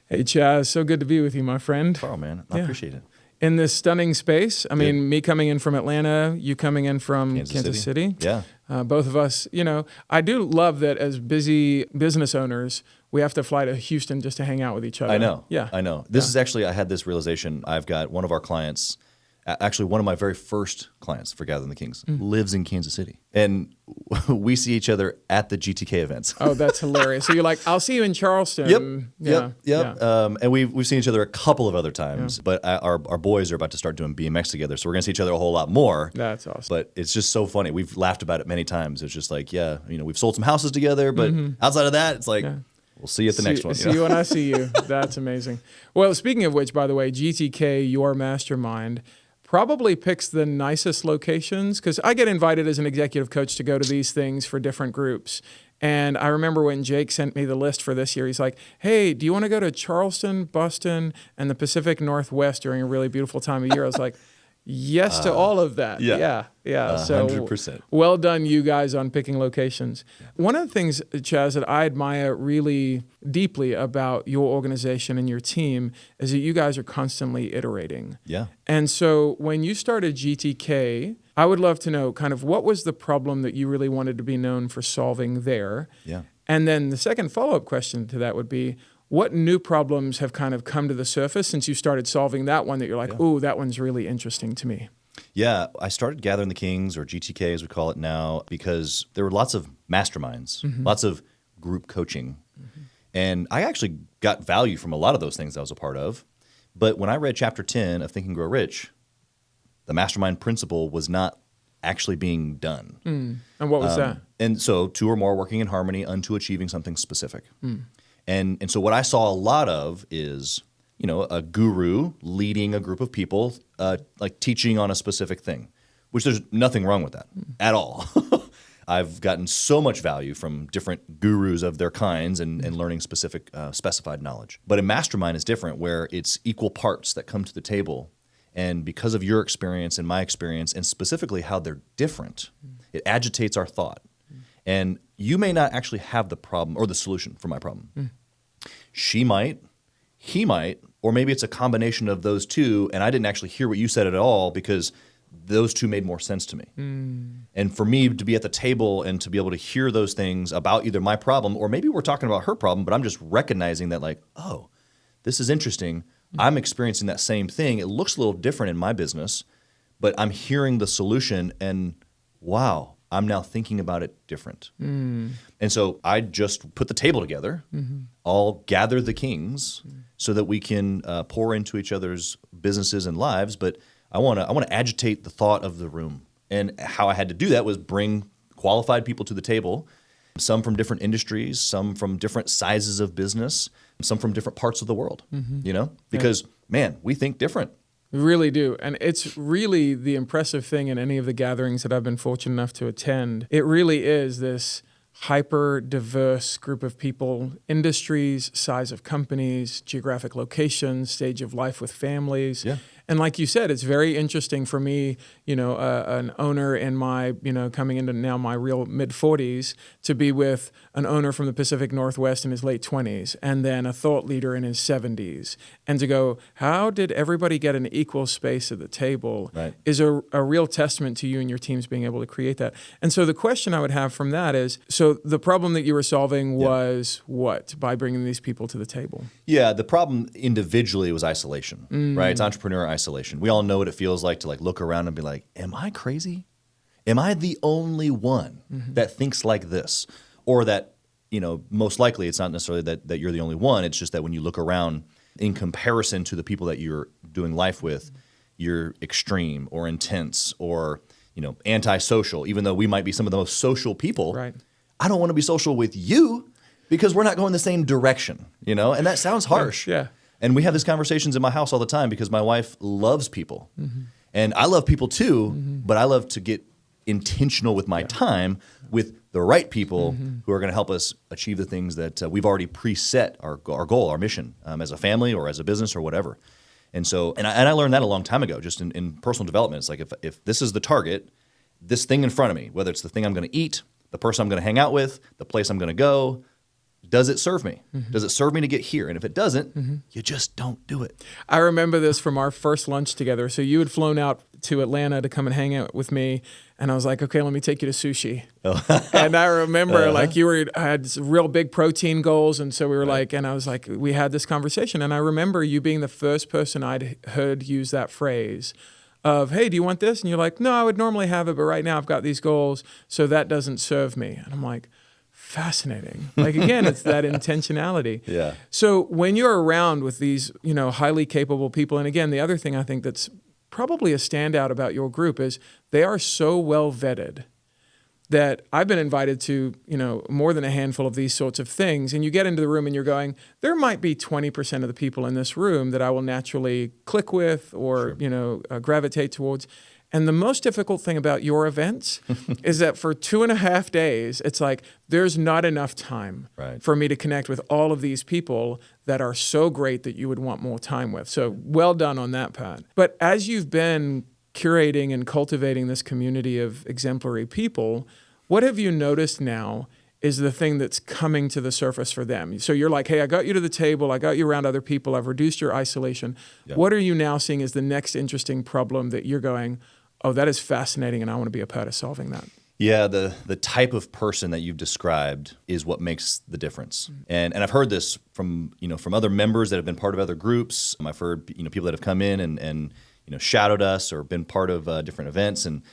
Hey, Chaz, so good to be with you, my friend. Carl, man, I appreciate it. In this stunning space, I mean, me coming in from Atlanta, you coming in from Kansas City. Yeah. Both of us, I do love that as busy business owners, we have to fly to Houston just to hang out with each other. I know. Yeah. I know. This is actually, I had this realization. I've got one of our clients, actually one of my very first clients for Gathering the Kings, lives in Kansas City. And we see each other at the GTK events. Oh, that's hilarious. So you're like, I'll see you in Charleston. Yep. Yeah. And we've seen each other a couple of other times, but our boys are about to start doing BMX together. So we're going to see each other a whole lot more. That's awesome. But it's just so funny. We've laughed about it many times. It's just like, we've sold some houses together, but outside of that, it's like, we'll see you at the next one. See you when I see you. That's amazing. Well, speaking of which, by the way, GTK, your mastermind, probably picks the nicest locations because I get invited as an executive coach to go to these things for different groups. And I remember when Jake sent me the list for this year, he's like, hey, do you want to go to Charleston, Boston, and the Pacific Northwest during a really beautiful time of year? I was like, yes to all of that. Yeah. So 100%. Well done, you guys, on picking locations. One of the things, Chaz, that I admire really deeply about your organization and your team is that you guys are constantly iterating. Yeah. And so when you started GTK, I would love to know kind of what was the problem that you really wanted to be known for solving there? Yeah. And then the second follow-up question to that would be, what new problems have kind of come to the surface since you started solving that one that you're like, ooh, that one's really interesting to me? Yeah, I started Gathering the Kings, or GTK as we call it now, because there were lots of masterminds, lots of group coaching. And I actually got value from a lot of those things I was a part of. But when I read Chapter 10 of Think and Grow Rich, the mastermind principle was not actually being done. And what was that? And so 2 or more working in harmony unto achieving something specific. And so what I saw a lot of is, a guru leading a group of people, like teaching on a specific thing, which there's nothing wrong with that at all. I've gotten so much value from different gurus of their kinds and learning specific specified knowledge. But in Mastermind is different, where it's equal parts that come to the table. And because of your experience and my experience, and specifically how they're different, it agitates our thought. And you may not actually have the problem or the solution for my problem. She might, he might, or maybe it's a combination of those two, and I didn't actually hear what you said at all because those two made more sense to me. And for me to be at the table and to be able to hear those things about either my problem, or maybe we're talking about her problem, but I'm just recognizing that, like, oh, this is interesting. I'm experiencing that same thing. It looks a little different in my business, but I'm hearing the solution, and wow, I'm now thinking about it different. And so I just put the table together, all gather the kings so that we can pour into each other's businesses and lives. But I want to agitate the thought of the room. And how I had to do that was bring qualified people to the table, some from different industries, some from different sizes of business, some from different parts of the world, because, man, we think different. We really do. And it's really the impressive thing in any of the gatherings that I've been fortunate enough to attend. It really is this hyper diverse group of people, industries, size of companies, geographic locations, stage of life with families. Yeah. And like you said, it's very interesting for me, an owner in my, coming into now my real mid-40s, to be with an owner from the Pacific Northwest in his late 20s, and then a thought leader in his 70s. And to go, how did everybody get an equal space at the table is a real testament to you and your teams being able to create that. And so the question I would have from that is, so the problem that you were solving was what, by bringing these people to the table? Yeah, the problem individually was isolation, right? It's entrepreneurial isolation. We all know what it feels like to look around and be like, am I crazy? Am I the only one that thinks like this? Or that, most likely it's not necessarily that you're the only one. It's just that when you look around in comparison to the people that you're doing life with, you're extreme or intense or, antisocial, even though we might be some of the most social people. Right. I don't want to be social with you because we're not going the same direction, and that sounds harsh. Yeah. And we have these conversations in my house all the time because my wife loves people. And I love people too, but I love to get intentional with my time with the right people who are going to help us achieve the things that we've already preset, our goal, our mission, as a family or as a business or whatever. And so, and I learned that a long time ago, just in personal development. It's like, if this is the target, this thing in front of me, whether it's the thing I'm going to eat, the person I'm going to hang out with, the place I'm going to go, does it serve me? Does it serve me to get here? And if it doesn't, you just don't do it. I remember this from our first lunch together. So you had flown out to Atlanta to come and hang out with me. And I was like, okay, let me take you to sushi. And I remember like I had real big protein goals. And so we were like, and I was like, we had this conversation. And I remember you being the first person I'd heard use that phrase of, hey, do you want this? And you're like, no, I would normally have it, but right now I've got these goals. So that doesn't serve me. And I'm like, fascinating. Like, again, it's that intentionality. Yeah. So when you're around with these, highly capable people, and again, the other thing I think that's probably a standout about your group is they are so well vetted that I've been invited to, more than a handful of these sorts of things. And you get into the room and you're going, there might be 20% of the people in this room that I will naturally click with or, gravitate towards. And the most difficult thing about your events is that for 2.5 days, it's like there's not enough time for me to connect with all of these people that are so great that you would want more time with. So well done on that part. But as you've been curating and cultivating this community of exemplary people, what have you noticed now is the thing that's coming to the surface for them? So you're like, hey, I got you to the table. I got you around other people. I've reduced your isolation. Yep. What are you now seeing as the next interesting problem that you're going, oh, that is fascinating, and I want to be a part of solving that? Yeah, the type of person that you've described is what makes the difference. And I've heard this from other members that have been part of other groups. I've heard people that have come in and shadowed us or been part of different events, and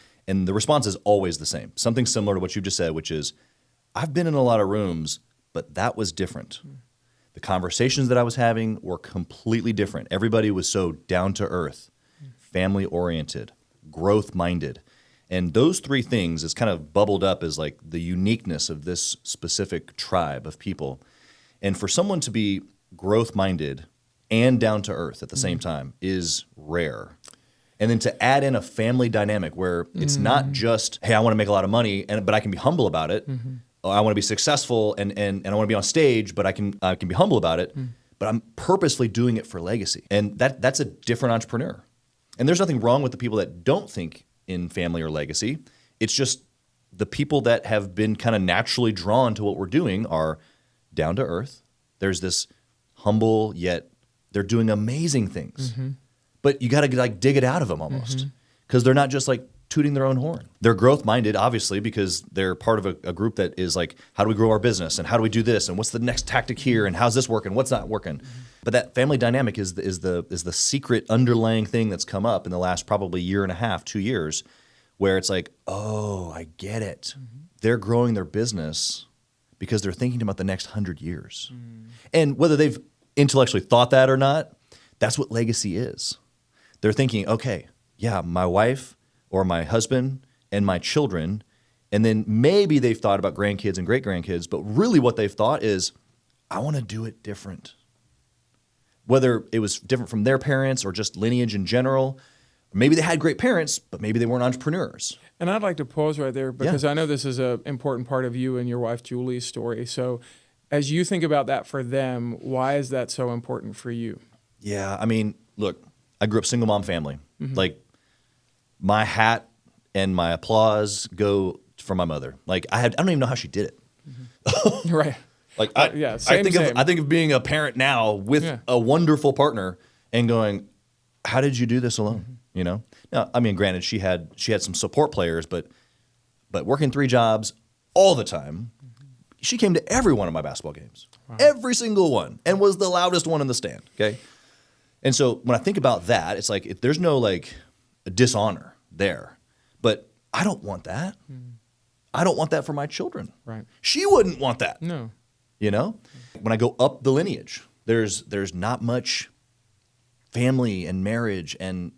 the response is always the same. Something similar to what you just said, which is, I've been in a lot of rooms, but that was different. The conversations that I was having were completely different. Everybody was so down to earth, family oriented, growth-minded. And those three things is kind of bubbled up as like the uniqueness of this specific tribe of people. And for someone to be growth-minded and down to earth at the same time is rare. And then to add in a family dynamic where it's not just, hey, I want to make a lot of money, but I can be humble about it. Or I want to be successful and I want to be on stage, but I can be humble about it. But I'm purposely doing it for legacy. And that's a different entrepreneur. And there's nothing wrong with the people that don't think in family or legacy. It's just the people that have been kind of naturally drawn to what we're doing are down to earth. There's this humble, yet they're doing amazing things. But you got to like dig it out of them almost, because they're not just like tooting their own horn. They're growth minded, obviously, because they're part of a group that is like, how do we grow our business, and how do we do this, and what's the next tactic here, and how's this working, what's not working. But that family dynamic is the secret underlying thing that's come up in the last probably 1.5, 2 years, where it's like, oh, I get it. They're growing their business because they're thinking about the next 100 years. And whether they've intellectually thought that or not, that's what legacy is. They're thinking, okay, yeah, my wife or my husband and my children, and then maybe they've thought about grandkids and great-grandkids, but really what they've thought is, I want to do it different. Whether it was different from their parents or just lineage in general. Maybe they had great parents, but maybe they weren't entrepreneurs. And I'd like to pause right there because I know this is an important part of you and your wife Julie's story. So as you think about that for them, why is that so important for you? Yeah, I mean, look, I grew up single mom family. Like, my hat and my applause go for my mother. Like, I don't even know how she did it. Right. Like, I think of being a parent now with a wonderful partner and going, how did you do this alone? Now, I mean, granted, she had some support players, but working 3 jobs all the time, she came to every one of my basketball games, every single one, and was the loudest one in the stand. Okay, and so when I think about that, it's like there's no like dishonor there, but I don't want that. I don't want that for my children. Right? She wouldn't want that. No. When I go up the lineage, there's not much family and marriage and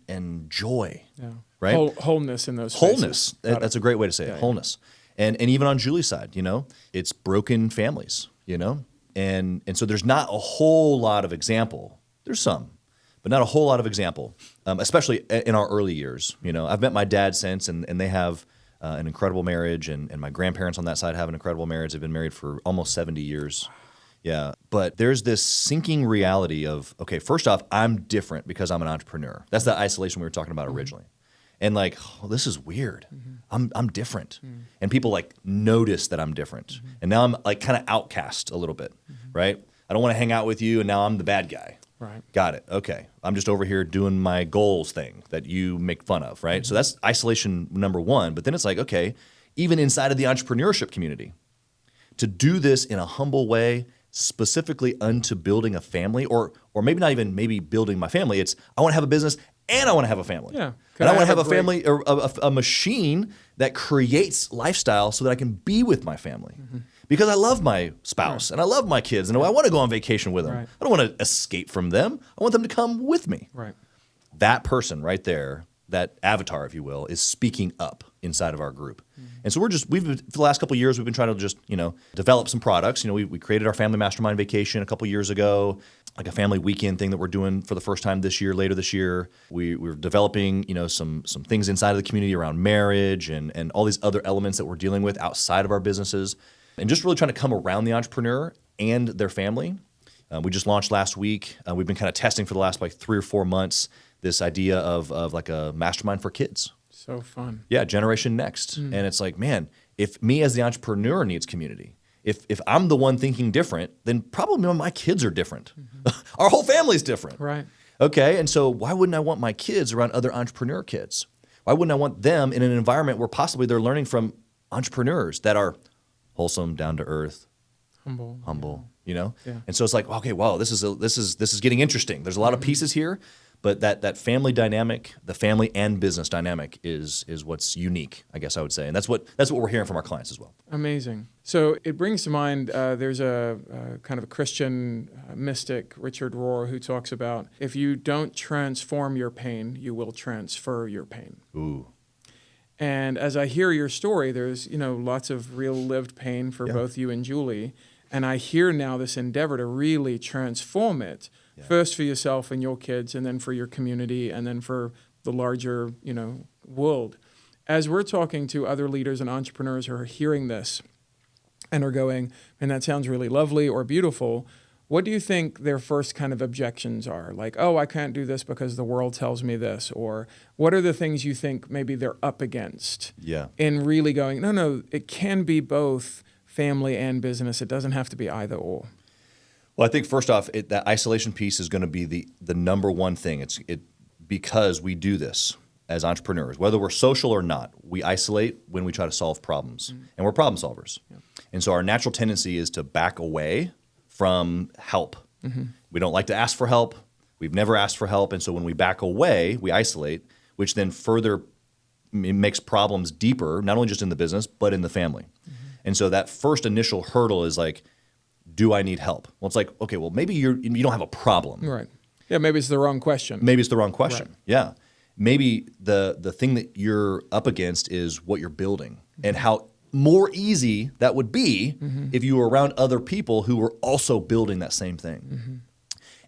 joy, right? Wholeness in those wholeness. Spaces. That's a great way to say it. Wholeness, and even on Julie's side, it's broken families, and so there's not a whole lot of example. There's some, but not a whole lot of example, especially in our early years. I've met my dad since, and they have an incredible marriage, and my grandparents on that side have an incredible marriage. They've been married for almost 70 years. Yeah, but there's this sinking reality of, okay, first off, I'm different because I'm an entrepreneur. That's the isolation we were talking about originally. and like, oh, this is weird. I'm different. And people like notice that I'm different. And now I'm like kind of outcast a little bit, right? I don't want to hang out with you, and now I'm the bad guy. Right. Got it. Okay. I'm just over here doing my goals thing that you make fun of, right? So that's isolation number one. But then it's like, okay, even inside of the entrepreneurship community, to do this in a humble way, specifically unto building a family, or maybe not even maybe building my family. It's I want to have a business and I want to have a family. Yeah. And I want to have a family or a machine that creates lifestyle so that I can be with my family. Because I love my spouse and I love my kids and I want to go on vacation with them. Right. I don't want to escape from them. I want them to come with me. Right. That person right there, that avatar, if you will, is speaking up inside of our group. And so for the last couple of years, we've been trying to just, develop some products. We created our family mastermind vacation a couple of years ago, like a family weekend thing that we're doing for the first time later this year. We're developing, some things inside of the community around marriage and all these other elements that we're dealing with outside of our businesses. And just really trying to come around the entrepreneur and their family. We just launched last week. We've been kind of testing for the last 3 or 4 months this idea of like a mastermind for kids. So fun. Yeah, Generation Next. And it's like, man, if me as the entrepreneur needs community, if I'm the one thinking different, then probably my kids are different. Our whole family's different. Right. Okay, and so why wouldn't I want my kids around other entrepreneur kids? Why wouldn't I want them in an environment where possibly they're learning from entrepreneurs that are wholesome, down to earth, humble, Yeah. And so it's like, okay, wow, this is getting interesting. There's a lot of pieces here, but that family dynamic, the family and business dynamic is what's unique, I guess I would say. And that's what we're hearing from our clients as well. Amazing. So it brings to mind, there's a kind of a Christian mystic, Richard Rohr, who talks about if you don't transform your pain, you will transfer your pain. Ooh. And as I hear your story, there's, lots of real lived pain for both you and Julie. And I hear now this endeavor to really transform it, first for yourself and your kids, and then for your community, and then for the larger, world. As we're talking to other leaders and entrepreneurs who are hearing this and are going, and that sounds really lovely or beautiful, what do you think their first kind of objections are? Like, oh, I can't do this because the world tells me this. Or what are the things you think maybe they're up against? Yeah. In really going, no, it can be both family and business. It doesn't have to be either or. Well, I think first off, that isolation piece is going to be the number one thing. Because we do this as entrepreneurs, whether we're social or not, we isolate when we try to solve problems. And we're problem solvers. Yeah. And so our natural tendency is to back away from help. We don't like to ask for help. We've never asked for help. And so when we back away, we isolate, which then further makes problems deeper, not only just in the business, but in the family. And so that first initial hurdle is like, do I need help? Well, it's like, okay, well, maybe you don't have a problem. Right. Yeah, maybe it's the wrong question. Right. Yeah. Maybe the thing that you're up against is what you're building and how more easy that would be if you were around other people who were also building that same thing.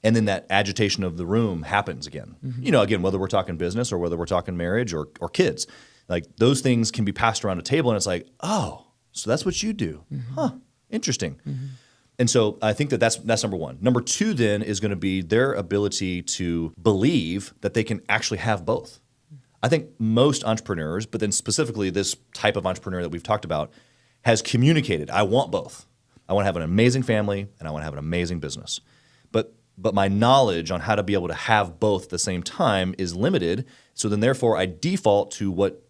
And then that agitation of the room happens again. Again, whether we're talking business or whether we're talking marriage or kids, like those things can be passed around a table and it's like, oh, so that's what you do. Huh, interesting. And so I think that's number one. Number two then is going to be their ability to believe that they can actually have both. I think most entrepreneurs, but then specifically this type of entrepreneur that we've talked about, has communicated, I want both. I want to have an amazing family and I want to have an amazing business. But my knowledge on how to be able to have both at the same time is limited. So then therefore I default to what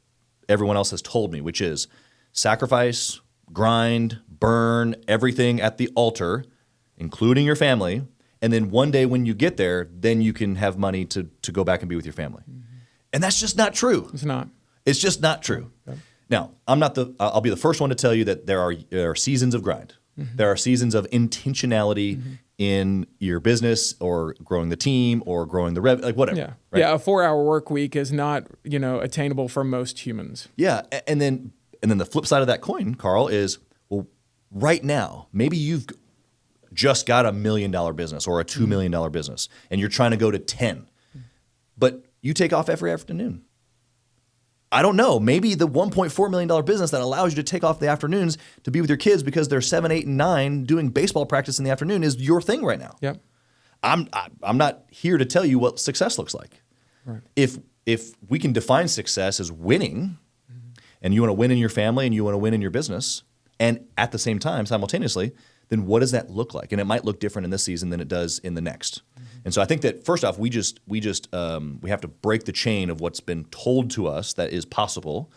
everyone else has told me, which is sacrifice, grind, burn everything at the altar, including your family. And then one day when you get there, then you can have money to go back and be with your family. And that's just not true. It's not. It's just not true. Okay. Now, I'll be the first one to tell you that there are seasons of grind. There are seasons of intentionality in your business or growing the team or growing the revenue, like whatever. Yeah. Right? Yeah. A 4-hour work week is not, attainable for most humans. Yeah. And then the flip side of that coin, Carl, is, well, right now, maybe you've just got $1 million business or a $2 million business and you're trying to go to 10, but you take off every afternoon. I don't know. Maybe the $1.4 million business that allows you to take off the afternoons to be with your kids because they're 7, 8, and 9 doing baseball practice in the afternoon is your thing right now. Yep. I'm not here to tell you what success looks like. Right. If if we can define success as winning, and you want to win in your family and you want to win in your business, and at the same time, simultaneously, then what does that look like? And it might look different in this season than it does in the next. And so I think that first off, we have to break the chain of what's been told to us that is possible,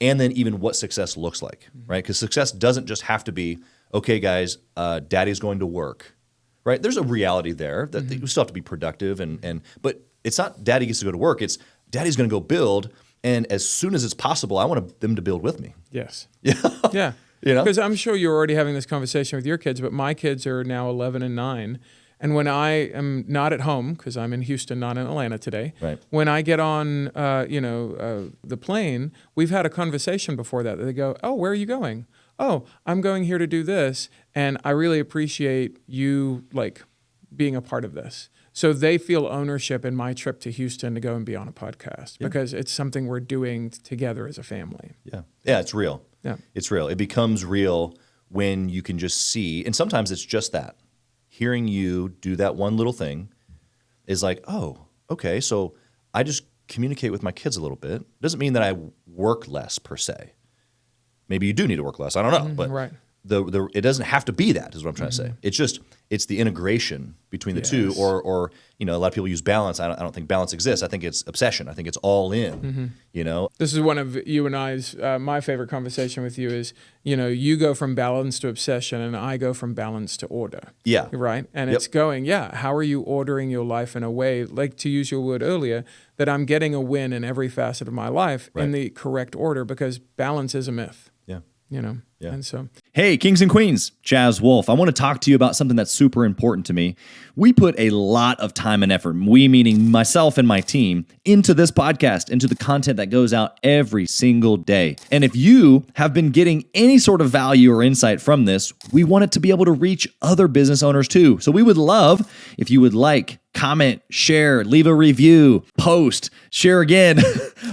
and then even what success looks like, right? Because success doesn't just have to be, okay, guys, daddy's going to work, right? There's a reality there that we still have to be productive, but it's not daddy gets to go to work. It's daddy's going to go build, and as soon as it's possible, I want them to build with me. Yes. Yeah. Yeah. You know? Because I'm sure you're already having this conversation with your kids, but my kids are now 11 and 9. And when I am not at home, because I'm in Houston, not in Atlanta today, Right. when I get on, the plane, we've had a conversation before that. They go, "Oh, where are you going?" "Oh, I'm going here to do this, and I really appreciate you being a part of this." So they feel ownership in my trip to Houston to go and be on a podcast because it's something we're doing together as a family. Yeah. Yeah, it's real. Yeah. It's real. It becomes real when you can just see, and sometimes it's just that. Hearing you do that one little thing is like, oh, okay, so I just communicate with my kids a little bit. Doesn't mean that I work less per se. Maybe you do need to work less. I don't know. But right. it doesn't have to be that, is what I'm trying to say. It's the integration between the two, or a lot of people use balance. I don't think balance exists. I think it's obsession. I think it's all in. This is one of you and I's my favorite conversation with you is, you go from balance to obsession and I go from balance to order. Yeah. Right? And it's going, how are you ordering your life in a way, like to use your word earlier, that I'm getting a win in every facet of my life in the correct order, because balance is a myth. Yeah. Yeah. And so, hey, Kings and Queens, Chaz Wolfe. I want to talk to you about something that's super important to me. We put a lot of time and effort, we meaning myself and my team, into this podcast, into the content that goes out every single day. And if you have been getting any sort of value or insight from this, we want it to be able to reach other business owners too. So we would love if you would comment, share, leave a review, post, share again,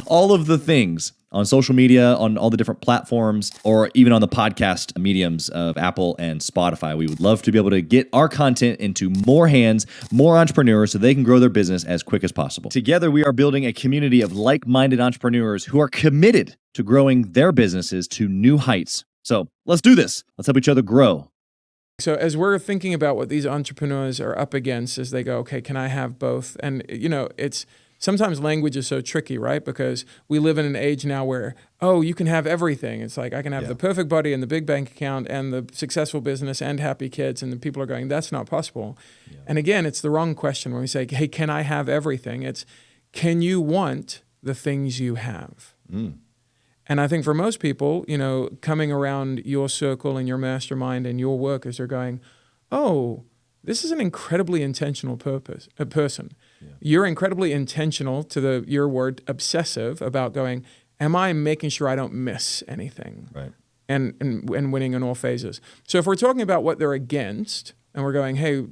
all of the things on social media, on all the different platforms, or even on the podcast mediums of Apple and Spotify. We would love to be able to get our content into more hands, more entrepreneurs, so they can grow their business as quick as possible. Together, we are building a community of like-minded entrepreneurs who are committed to growing their businesses to new heights. So let's do this. Let's help each other grow. So as we're thinking about what these entrepreneurs are up against as they go, okay, can I have both? And, it's sometimes language is so tricky, right? Because we live in an age now where, you can have everything. It's like I can have the perfect body and the big bank account and the successful business and happy kids. And the people are going, that's not possible. Yeah. And again, it's the wrong question when we say, hey, can I have everything? It's, can you want the things you have? Mm. And I think for most people, coming around your circle and your mastermind and your workers are going, oh, this is an incredibly intentional person. Yeah. You're incredibly intentional, to your word, obsessive, about going, am I making sure I don't miss anything? Right. And winning in all phases. So if we're talking about what they're against, and we're going, hey,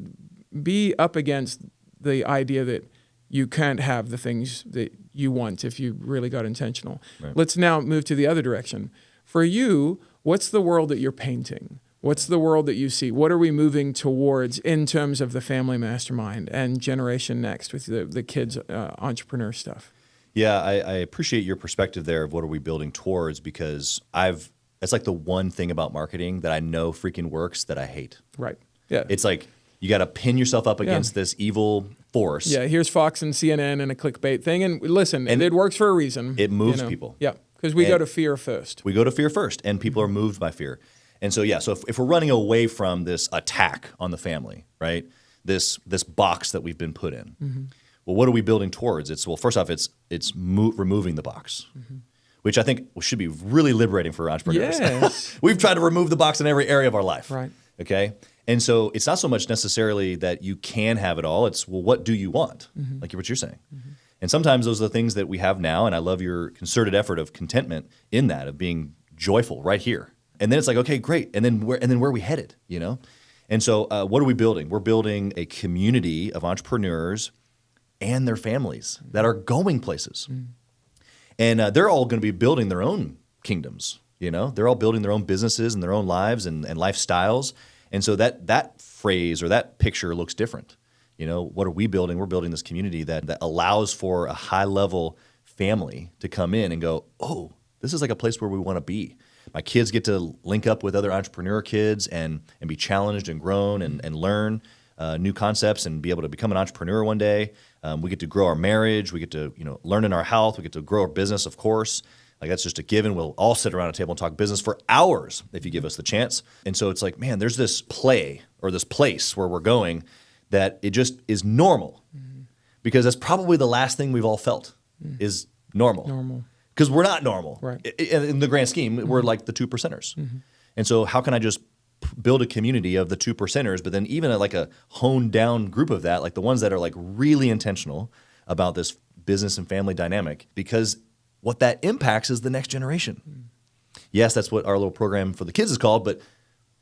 be up against the idea that you can't have the things that you want if you really got intentional. Right. Let's now move to the other direction. For you, what's the world that you're painting? What's the world that you see? What are we moving towards in terms of the family mastermind and Generation Next with the kids' entrepreneur stuff? Yeah, I appreciate your perspective there of what are we building towards, because it's like the one thing about marketing that I know freaking works that I hate. Right. Yeah. It's like you got to pin yourself up against this evil force. Yeah, here's Fox and CNN and a clickbait thing. And listen, it works for a reason. It moves people. Yeah, because we go to fear first. We go to fear first, and people are moved by fear. And so, so if we're running away from this attack on the family, right, this box that we've been put in, well, what are we building towards? First off, it's removing the box, which I think should be really liberating for entrepreneurs. Yes. We've tried to remove the box in every area of our life. Right. Okay? And so it's not so much necessarily that you can have it all. It's, well, what do you want? Like what you're saying. And sometimes those are the things that we have now, and I love your concerted effort of contentment in that, of being joyful right here. And then it's like, okay, great. And then where are we headed, And so what are we building? We're building a community of entrepreneurs and their families that are going places. And they're all going to be building their own kingdoms, They're all building their own businesses and their own lives and lifestyles. And so that phrase or that picture looks different. What are we building? We're building this community that allows for a high level family to come in and go, oh, this is like a place where we want to be. My kids get to link up with other entrepreneur kids and be challenged and grown and learn new concepts and be able to become an entrepreneur one day. We get to grow our marriage. We get to learn in our health. We get to grow our business, of course. Like that's just a given. We'll all sit around a table and talk business for hours if you give us the chance. And so it's like, man, there's this play or this place where we're going that it just is normal, because that's probably the last thing we've all felt is normal. Normal. Because we're not normal. Right. In the grand scheme, we're like the 2%ers. And so how can I just build a community of the 2%ers, but then even like a honed down group of that, like the ones that are like really intentional about this business and family dynamic, because what that impacts is the next generation. Yes, that's what our little program for the kids is called, but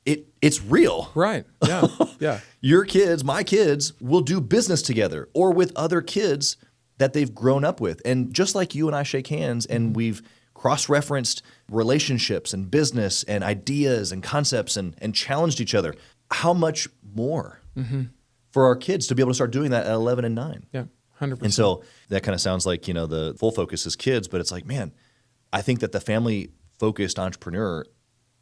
it's real. Right. Yeah. Yeah. Your kids, my kids, will do business together or with other kids that they've grown up with. And just like you and I shake hands and we've cross-referenced relationships and business and ideas and concepts and challenged each other, how much more for our kids to be able to start doing that at 11 and 9? Yeah. 100%. And so that kind of sounds like, the full focus is kids, but it's like, man, I think that the family-focused entrepreneur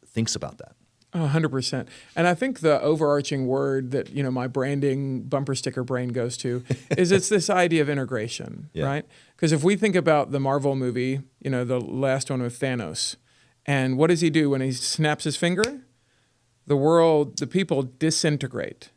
thinks about that. 100%. And I think the overarching word that, my branding bumper sticker brain goes to is it's this idea of integration, right? Because if we think about the Marvel movie, the last one with Thanos, and what does he do when he snaps his finger? The people disintegrate.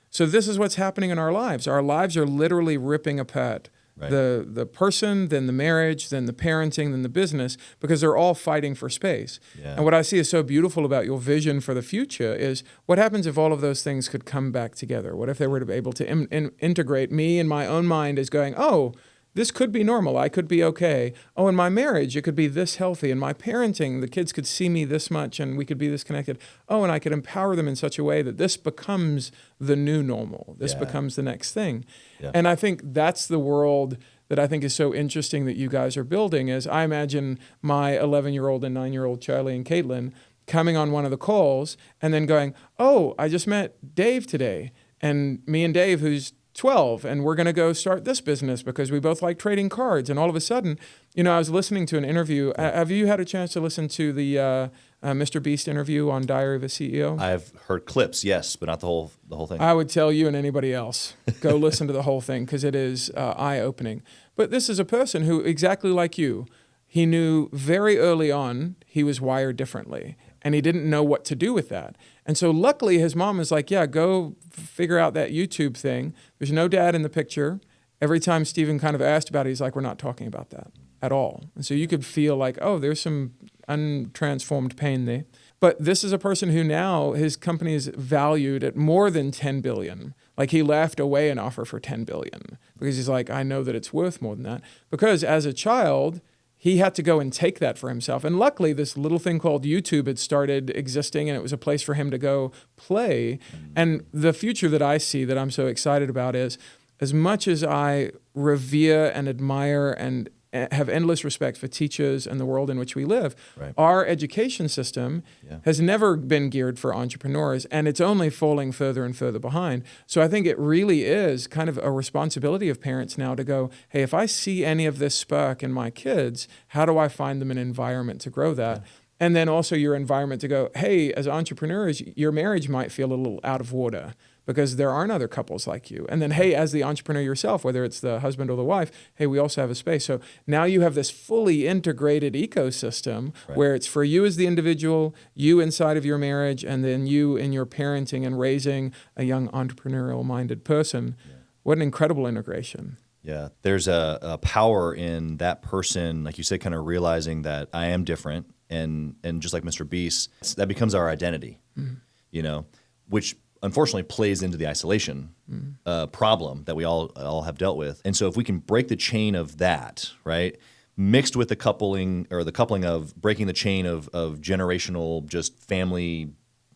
So this is what's happening in our lives. Our lives are literally ripping apart. Right. The person, then the marriage, then the parenting, then the business, because they're all fighting for space. Yeah. And what I see is so beautiful about your vision for the future is what happens if all of those things could come back together? What if they were to be able to integrate me in my own mind as going, oh, this could be normal. I could be okay. Oh, in my marriage, it could be this healthy. In my parenting, the kids could see me this much and we could be this connected. Oh, and I could empower them in such a way that this becomes the new normal. This becomes the next thing. Yeah. And I think that's the world that I think is so interesting that you guys are building is I imagine my 11-year-old and 9-year-old Charlie and Caitlin coming on one of the calls and then going, oh, I just met Dave today. And me and Dave, who's 12, and we're going to go start this business because we both like trading cards. And all of a sudden, I was listening to an interview. Have you had a chance to listen to the Mr. Beast interview on Diary of a CEO? I've heard clips, yes, but not the whole thing. I would tell you and anybody else, go listen to the whole thing because it is eye-opening. But this is a person who, exactly like you, he knew very early on he was wired differently. And he didn't know what to do with that. And so luckily his mom was like, yeah, go figure out that YouTube thing. There's no dad in the picture. Every time Stephen kind of asked about it, he's like, we're not talking about that at all. And so you could feel like, oh, there's some untransformed pain there. But this is a person who now his company is valued at more than 10 billion. Like he laughed away an offer for 10 billion because he's like, I know that it's worth more than that. Because as a child, he had to go and take that for himself. And luckily, this little thing called YouTube had started existing, and it was a place for him to go play. And the future that I see that I'm so excited about is, as much as I revere and admire and have endless respect for teachers and the world in which we live, our education system has never been geared for entrepreneurs, and it's only falling further and further behind. So I think it really is kind of a responsibility of parents now to go, hey, if I see any of this spark in my kids, how do I find them an environment to grow that? And then also your environment to go, hey, as entrepreneurs, your marriage might feel a little out of order because there aren't other couples like you. And then, hey, as the entrepreneur yourself, whether it's the husband or the wife, hey, we also have a space. So now you have this fully integrated ecosystem where it's for you as the individual, you inside of your marriage, and then you in your parenting and raising a young entrepreneurial-minded person. Yeah. What an incredible integration. Yeah, there's a power in that person, like you said, kind of realizing that I am different. And just like Mr. Beast, that becomes our identity, which unfortunately plays into the isolation problem that we all have dealt with. And so if we can break the chain of that, right, mixed with the coupling of breaking the chain of generational just family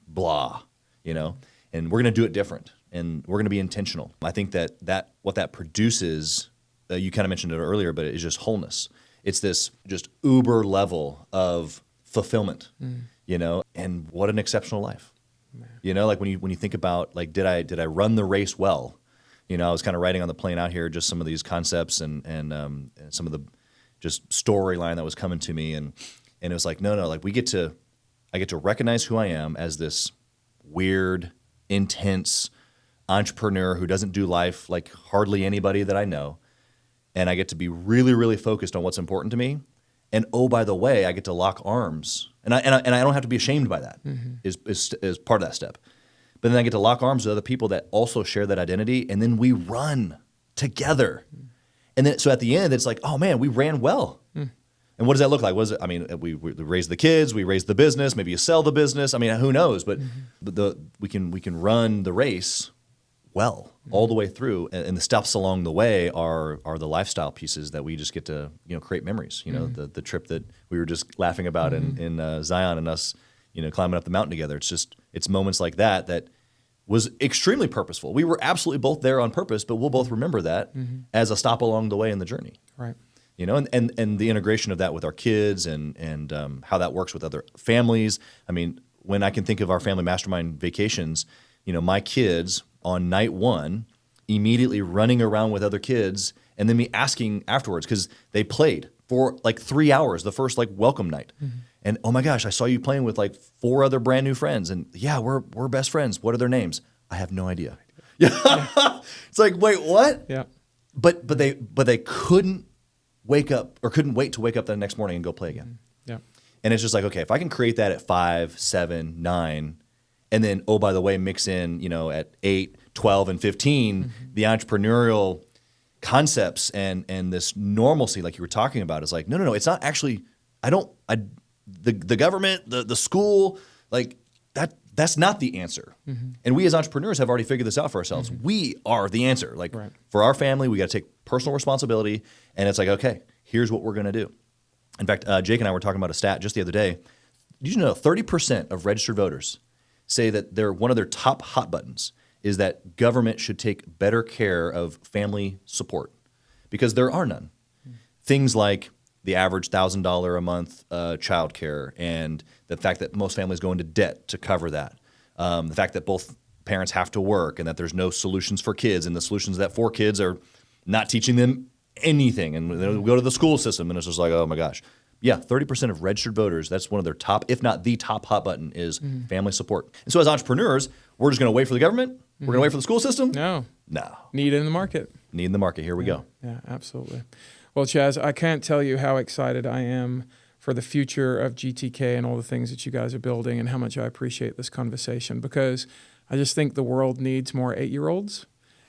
blah, and we're going to do it different and we're going to be intentional. I think that what that produces, you kind of mentioned it earlier, but it's just wholeness. It's this just uber level of fulfillment, and what an exceptional life. Like when you think about like, did I run the race well? I was kind of writing on the plane out here, just some of these concepts and some of the just storyline that was coming to me. And it was like, no, like I get to recognize who I am as this weird, intense entrepreneur who doesn't do life like hardly anybody that I know. And I get to be really, really focused on what's important to me. And oh, by the way, I get to lock arms. And I don't have to be ashamed by that is part of that step. But then I get to lock arms with other people that also share that identity, and then we run together. And then so at the end, it's like, oh man, we ran well. And what does that look like? We raised the kids, we raised the business, maybe you sell the business. I mean, who knows? But we can run the race well all the way through, and the steps along the way are the lifestyle pieces that we just get to create memories. The trip that we were just laughing about in Zion, and us climbing up the mountain together. It's moments like that was extremely purposeful. We were absolutely both there on purpose, but we'll both remember that as a stop along the way in the journey. Right. And the integration of that with our kids and how that works with other families. I mean, when I can think of our family mastermind vacations, my kids on night one immediately running around with other kids, and then me asking afterwards, because they played for like 3 hours the first welcome night. And oh my gosh, I saw you playing with 4 other brand new friends, and yeah, we're best friends. What are their names? I have no idea. It's like, wait, what? Yeah. But they couldn't wake up or couldn't wait to wake up the next morning and go play again. Yeah. And it's just like, okay, if I can create that at 5, 7, 9, and then, oh, by the way, mix in, at 8, 12, and 15, the entrepreneurial concepts and this normalcy, like you were talking about, is like, no, it's not actually, the government, the school, that's not the answer. And we as entrepreneurs have already figured this out for ourselves. We are the answer. Right. For our family, we got to take personal responsibility, and it's like, okay, here's what we're going to do. In fact, Jake and I were talking about a stat just the other day. Did you know 30% of registered voters say that one of their top hot buttons is that government should take better care of family support, because there are none. Things like the average $1,000 a month childcare, and the fact that most families go into debt to cover that. The fact that both parents have to work, and that there's no solutions for kids, and the solutions that for kids are not teaching them anything, and they go to the school system, and it's just like, oh my gosh. Yeah, 30% of registered voters, that's one of their top, if not the top hot button, is family support. And so as entrepreneurs, we're just going to wait for the government? We're going to wait for the school system? No. No. Need in the market. Need in the market. Here we go. Yeah, absolutely. Well, Chaz, I can't tell you how excited I am for the future of GTK and all the things that you guys are building, and how much I appreciate this conversation, because I just think the world needs more 8-year-olds.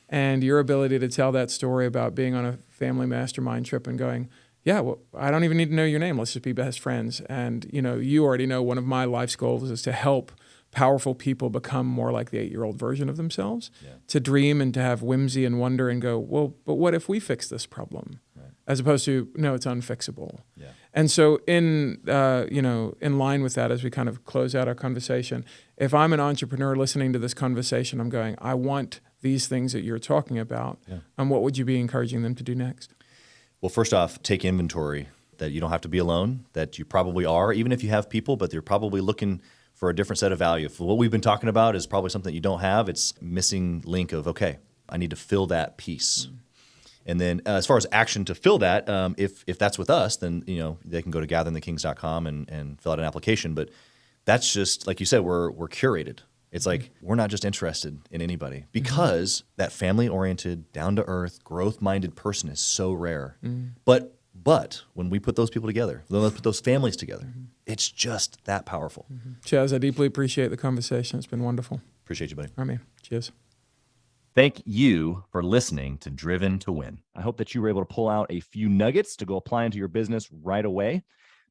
And your ability to tell that story about being on a family mastermind trip and going, yeah, well, I don't even need to know your name. Let's just be best friends. And, you already know one of my life's goals is to help powerful people become more like the 8-year-old version of themselves, to dream and to have whimsy and wonder and go, well, but what if we fix this problem? Right. As opposed to, no, it's unfixable. Yeah. And so in line with that, as we kind of close out our conversation, if I'm an entrepreneur listening to this conversation, I'm going, I want these things that you're talking about. Yeah. And what would you be encouraging them to do next? Well, first off, take inventory that you don't have to be alone, that you probably are, even if you have people, but they're probably looking for a different set of value. If what we've been talking about is probably something you don't have, it's missing link of, okay, I need to fill that piece. And then as far as action to fill that, if that's with us, then they can go to gatheringthekings.com and fill out an application. But that's just, like you said, we're curated. It's like, we're not just interested in anybody, because that family-oriented, down-to-earth, growth-minded person is so rare. But when we put those people together, let's put those families together, it's just that powerful. Chaz, I deeply appreciate the conversation. It's been wonderful. Appreciate you, buddy. All right, man. Cheers. Thank you for listening to Driven to Win. I hope that you were able to pull out a few nuggets to go apply into your business right away.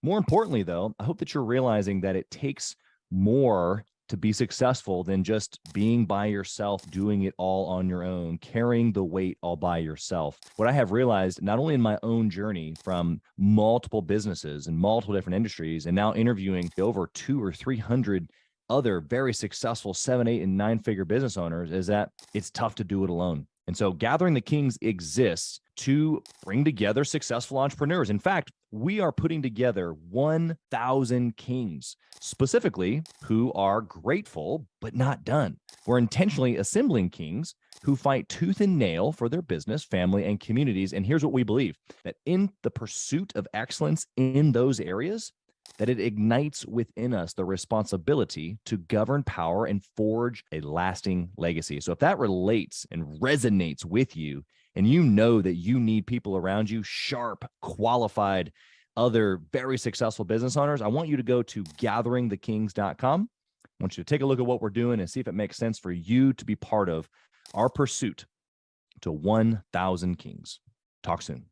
More importantly, though, I hope that you're realizing that it takes more to be successful than just being by yourself, doing it all on your own, carrying the weight all by yourself. What I have realized, not only in my own journey from multiple businesses and multiple different industries, and now interviewing over 200 or 300 other very successful 7, 8, and 9-figure business owners, is that it's tough to do it alone. And so Gathering the Kings exists to bring together successful entrepreneurs. In fact, we are putting together 1,000 kings, specifically who are grateful but not done. We're intentionally assembling kings who fight tooth and nail for their business, family, and communities. And here's what we believe, that in the pursuit of excellence in those areas, that it ignites within us the responsibility to govern power and forge a lasting legacy. So if that relates and resonates with you, and you know that you need people around you, sharp, qualified, other very successful business owners, I want you to go to gatheringthekings.com. I want you to take a look at what we're doing and see if it makes sense for you to be part of our pursuit to 1,000 kings. Talk soon.